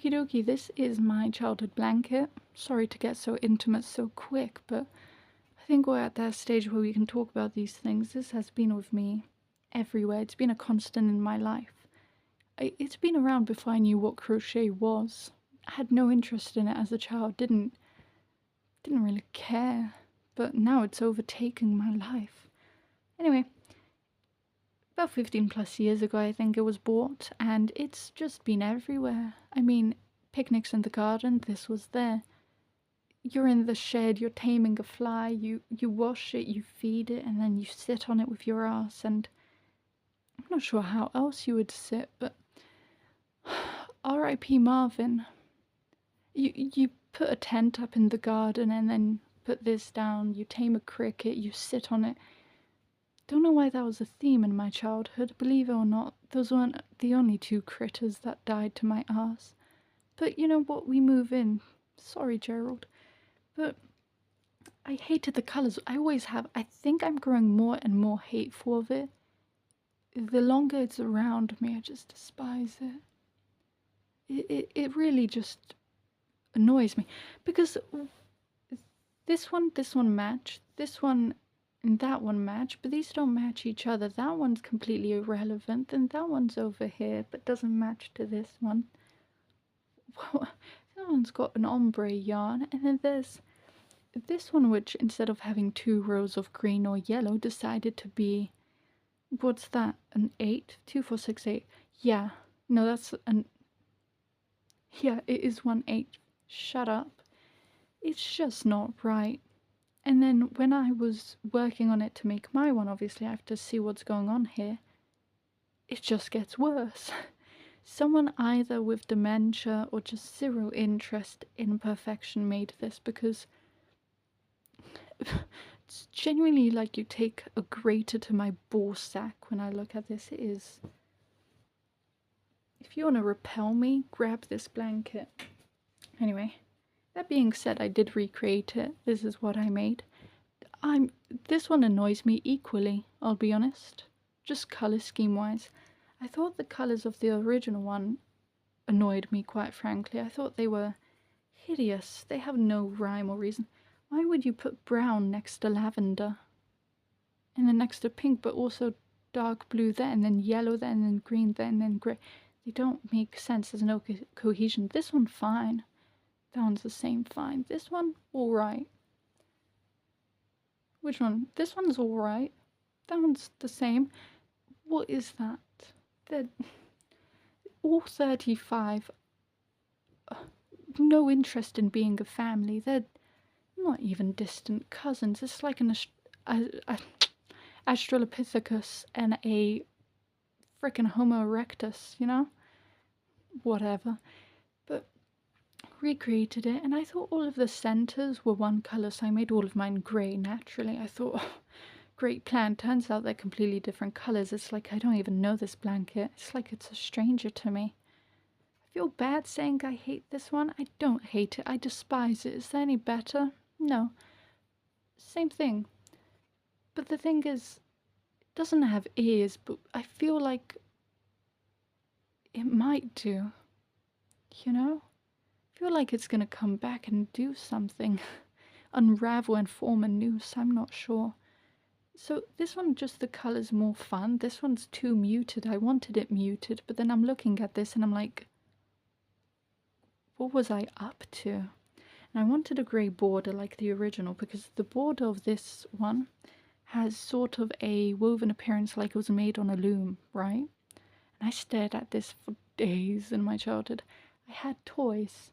Okie dokie, this is my childhood blanket. Sorry to get so intimate so quick, but I think we're at that stage where we can talk about these things. This has been with me everywhere. It's been a constant in my life. It's been around before I knew what crochet was. I had no interest in it as a child, didn't really care, but now it's overtaking my life. Anyway, about 15 plus years ago I think it was bought, and it's just been everywhere. I mean, picnics in the garden, this was there. You're in the shed, you're taming a fly, you wash it, you feed it, and then you sit on it with your ass, and I'm not sure how else you would sit, but R.I.P. Marvin. You put a tent up in the garden and then put this down, you tame a cricket, you sit on it. Don't know why that was a theme in my childhood. Believe it or not, those weren't the only two critters that died to my ass. But you know what, we move in. Sorry, Gerald. But I hated the colours. I always have. I think I'm growing more and more hateful of it. The longer it's around me, I just despise it. It really just annoys me. Because this one match, this one and that one match, but these don't match each other. That one's completely irrelevant, and that one's over here, but doesn't match to this one. Well, that one's got an ombre yarn, and then there's this one, which instead of having 2 rows of green or yellow, decided to be, what's that, an 8? 2, 4, 6, 8. Yeah, no, that's an, yeah, it is 1 8. Shut up. It's just not right. And then when I was working on it to make my one, obviously I have to see what's going on here. It just gets worse. Someone either with dementia or just zero interest in perfection made this, because it's genuinely like you take a grater to my ball sack when I look at this. It is. If you want to repel me, grab this blanket. Anyway, that being said, I did recreate it. This is what I made. This one annoys me equally, I'll be honest. Just colour scheme wise. I thought the colours of the original one annoyed me, quite frankly. I thought they were hideous. They have no rhyme or reason. Why would you put brown next to lavender? And then next to pink, but also dark blue there, and then yellow there, and then green there, and then grey. They don't make sense. There's no cohesion. This one, fine. That one's the same, fine. This one, alright. Which one? This one's alright. That one's the same. What is that? They're all 35. No interest in being a family. They're not even distant cousins. It's like an Australopithecus and a frickin' Homo erectus, you know? Whatever. But recreated it, and I thought all of the centers were one color, so I made all of mine grey naturally. I thought, oh, great plan. Turns out they're completely different colors. It's like I don't even know this blanket. It's like it's a stranger to me. I feel bad saying I hate this one. I don't hate it. I despise it. Is there any better? No. Same thing. But the thing is, it doesn't have ears, but I feel like it might do. You know? I feel like it's gonna come back and do something. Unravel and form a noose, I'm not sure. So this one, just the colour's more fun. This one's too muted. I wanted it muted, but then I'm looking at this and I'm like, what was I up to? And I wanted a grey border like the original, because the border of this one has sort of a woven appearance like it was made on a loom, right? And I stared at this for days in my childhood. I had toys.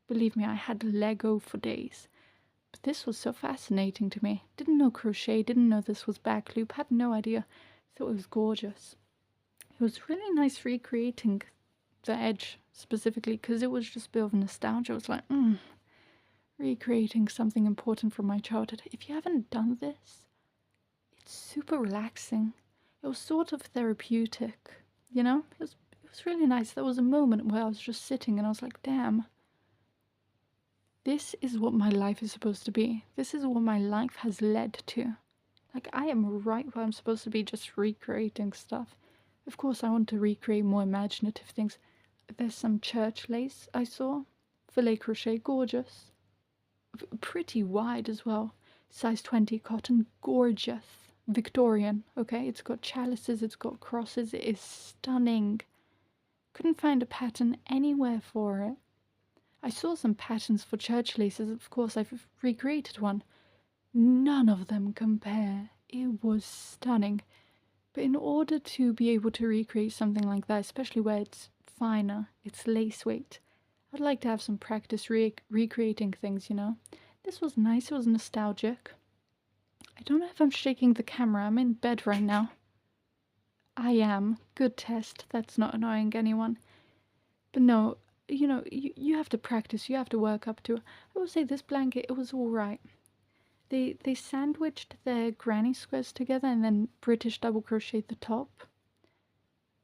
Believe me, I had Lego for days. But this was so fascinating to me. Didn't know crochet, didn't know this was back loop, had no idea. Thought it was gorgeous. It was really nice recreating the edge specifically, because it was just a bit of nostalgia. It was like, recreating something important from my childhood. If you haven't done this, it's super relaxing. It was sort of therapeutic, you know? It was really nice. There was a moment where I was just sitting and I was like, damn. This is what my life is supposed to be. This is what my life has led to. Like, I am right where I'm supposed to be, just recreating stuff. Of course, I want to recreate more imaginative things. There's some church lace I saw. Filet crochet, gorgeous. Pretty wide as well. Size 20 cotton, gorgeous. Victorian, okay? It's got chalices, it's got crosses, it is stunning. Couldn't find a pattern anywhere for it. I saw some patterns for church laces, of course, I've recreated one. None of them compare. It was stunning. But in order to be able to recreate something like that, especially where it's finer, it's lace weight, I'd like to have some practice recreating things, you know? This was nice, it was nostalgic. I don't know if I'm shaking the camera, I'm in bed right now. I am. Good test, that's not annoying anyone. But no, you know, you have to practice, you have to work up to it. I will say this blanket, it was alright. They sandwiched their granny squares together and then British double crocheted the top.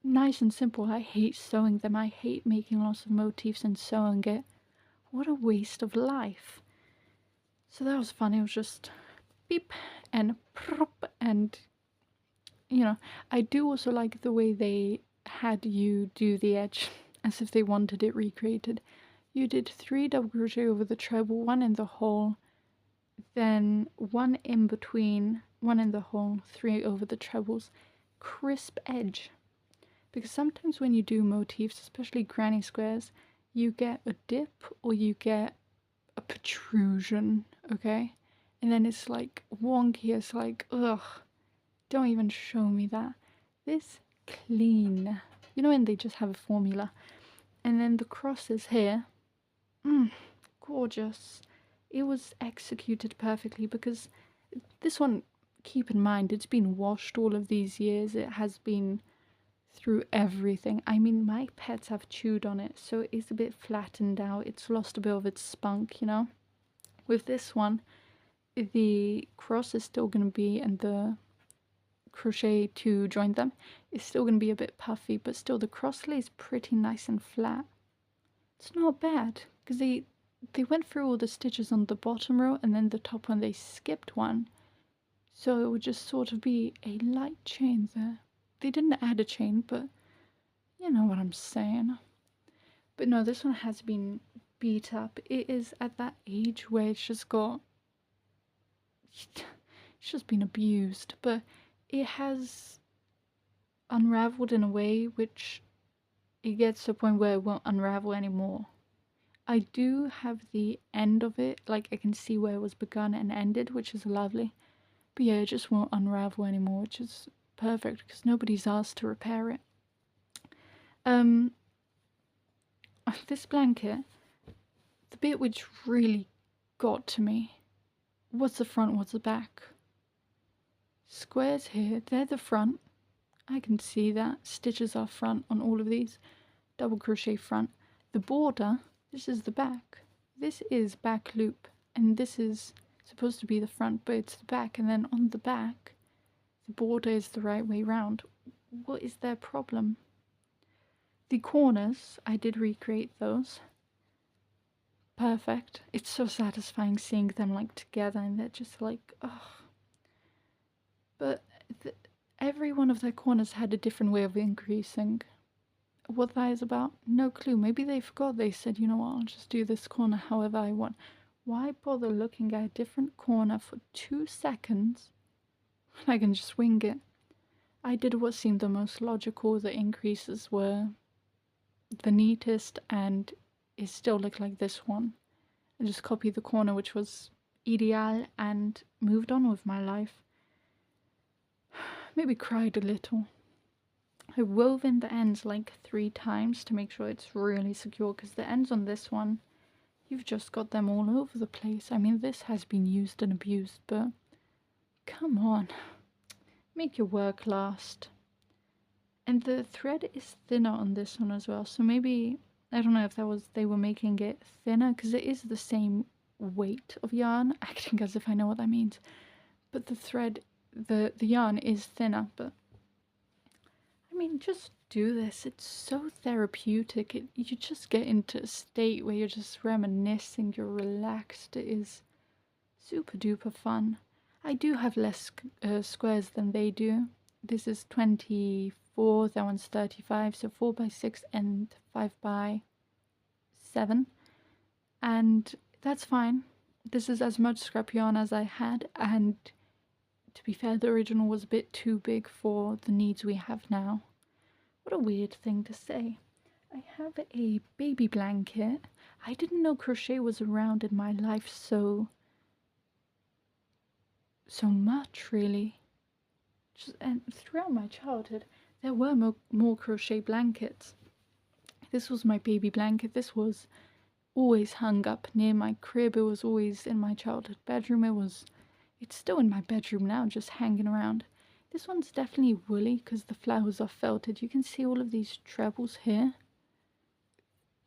Nice and simple. I hate sewing them. I hate making lots of motifs and sewing it. What a waste of life. So that was fun. It was just beep and prop and, you know, I do also like the way they had you do the edge as if they wanted it recreated. You did 3 double crochet over the treble, 1 in the hole, then 1 in between, 1 in the hole, 3 over the trebles. Crisp edge. Because sometimes when you do motifs, especially granny squares, you get a dip or you get a protrusion, okay? And then it's like wonky, it's like, ugh, don't even show me that. This clean. You know when they just have a formula. And then the crosses here, gorgeous. It was executed perfectly because this one, keep in mind, it's been washed all of these years. It has been through everything. I mean, my pets have chewed on it, so it's a bit flattened out. It's lost a bit of its spunk, you know? With this one, the cross is still going to be, and the crochet to join them is still going to be a bit puffy, but still the cross lays pretty nice and flat. It's not bad, because they went through all the stitches on the bottom row, and then the top one they skipped one. So it would just sort of be a light chain there. They didn't add a chain, but you know what I'm saying. But no, this one has been beat up. It is at that age where it's just been abused, but it has unraveled in a way which it gets to a point where it won't unravel anymore. I do have the end of it, like I can see where it was begun and ended, which is lovely. But yeah, it just won't unravel anymore, which is perfect because nobody's asked to repair it. This blanket, the bit which really got to me was the front, was the back. Squares here, they're the front. I can see that. Stitches are front on all of these. Double crochet front. The border, this is the back. This is back loop, and this is supposed to be the front, but it's the back, and then on the back, the border is the right way round. What is their problem? The corners, I did recreate those. Perfect. It's so satisfying seeing them like together and they're just like, ugh. But every one of their corners had a different way of increasing. What that is about, no clue. Maybe they forgot. They said, you know what, I'll just do this corner however I want. Why bother looking at a different corner for 2 seconds when I can just wing it? I did what seemed the most logical. The increases were the neatest and it still looked like this one. I just copied the corner which was ideal and moved on with my life. Maybe cried a little. I wove in the ends like 3 times to make sure it's really secure because the ends on this one, you've just got them all over the place. I mean, this has been used and abused, but come on, make your work last. And the thread is thinner on this one as well, so maybe, I don't know if that was they were making it thinner because it is the same weight of yarn, acting as if I know what that means. But the thread, the yarn is thinner, but I mean, just do this. It's so therapeutic. You just get into a state where you're just reminiscing, you're relaxed. It is super duper fun. I do have less squares than they do. This is 24 34, that one's 35, so 4 by 6 and 5 by 7. And that's fine. This is as much scrap yarn as I had, and to be fair, the original was a bit too big for the needs we have now. What a weird thing to say. I have a baby blanket. I didn't know crochet was around in my life so much, really. And throughout my childhood, there were more crochet blankets. This was my baby blanket. This was always hung up near my crib. It was always in my childhood bedroom. It's still in my bedroom now, just hanging around. This one's definitely woolly because the flowers are felted. You can see all of these trebles here.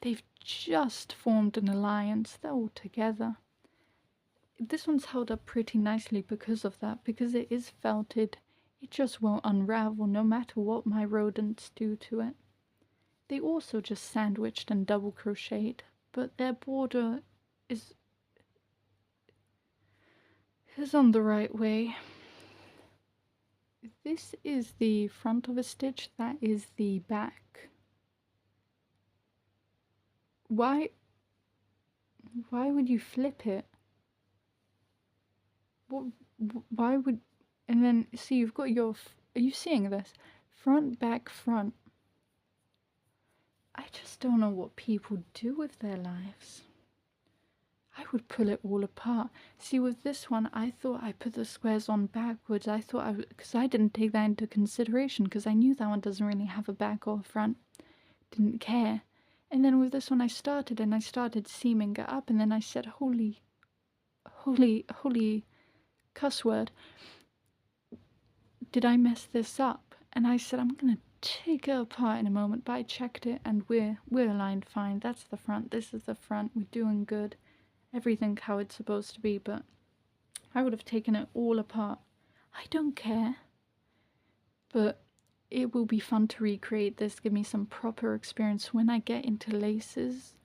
They've just formed an alliance. They're all together. This one's held up pretty nicely because of that, because it is felted. It just won't unravel no matter what my rodents do to it. They also just sandwiched and double crocheted, but their border is on the right way. This is the front of a stitch, that is the back. Why would you flip it? Why would... And then, see, you've got your... Are you seeing this? Front, back, front. I just don't know what people do with their lives. I would pull it all apart. See, with this one, I thought I put the squares on backwards. I thought because I didn't take that into consideration, because I knew that one doesn't really have a back or a front. Didn't care. And then with this one, I started seaming it up, and then I said, holy cuss word. Did I mess this up? And I said, I'm gonna take it apart in a moment, but I checked it and we're aligned fine. That's the front, this is the front, we're doing good. Everything how it's supposed to be, but I would have taken it all apart. I don't care. But it will be fun to recreate this, give me some proper experience. When I get into laces,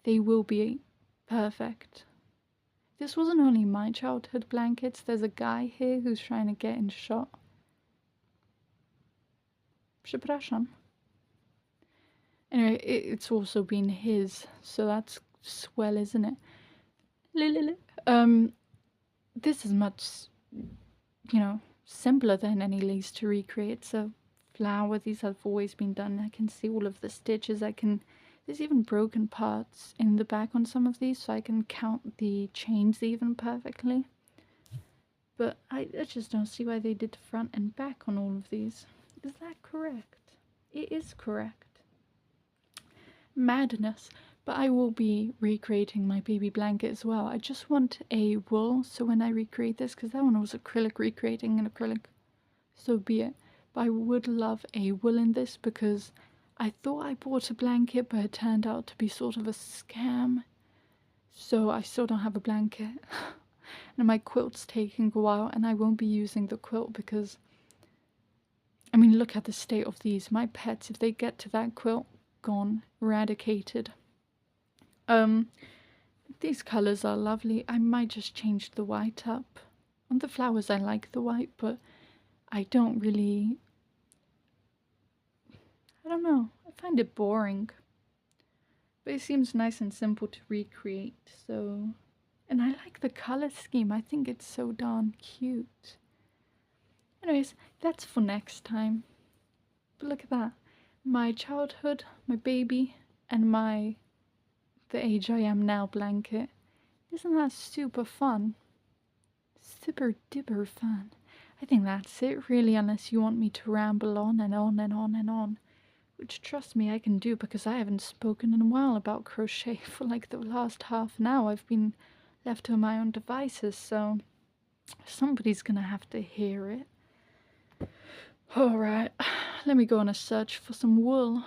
they will be perfect. This wasn't only my childhood blankets. There's a guy here who's trying to get in shot. Przepraszam. Anyway, it's also been his, so that's swell, isn't it? This is much, simpler than any lace to recreate. It's a flower. These have always been done. I can see all of the stitches. There's even broken parts in the back on some of these, so I can count the chains even perfectly. But I just don't see why they did front and back on all of these. Is that correct? It is correct. Madness. But I will be recreating my baby blanket as well. I just want a wool, so when I recreate this, because that one was acrylic, recreating in acrylic, so be it. But I would love a wool in this, because I thought I bought a blanket, but it turned out to be sort of a scam. So I still don't have a blanket. And my quilt's taking a while, and I won't be using the quilt because, I mean, look at the state of these. My pets, if they get to that quilt, gone, eradicated. These colours are lovely. I might just change the white up. On the flowers I like the white, but I don't really... I don't know. I find it boring. But it seems nice and simple to recreate, so... And I like the colour scheme. I think it's so darn cute. Anyways, that's for next time. But look at that. My childhood, my baby, and the age I am now blanket. Isn't that super fun? Super duper fun. I think that's it really, unless you want me to ramble on and on and on and on. Which, trust me, I can do, because I haven't spoken in a while about crochet for like the last half an hour. I've been left to my own devices, so somebody's gonna have to hear it. Alright, let me go on a search for some wool.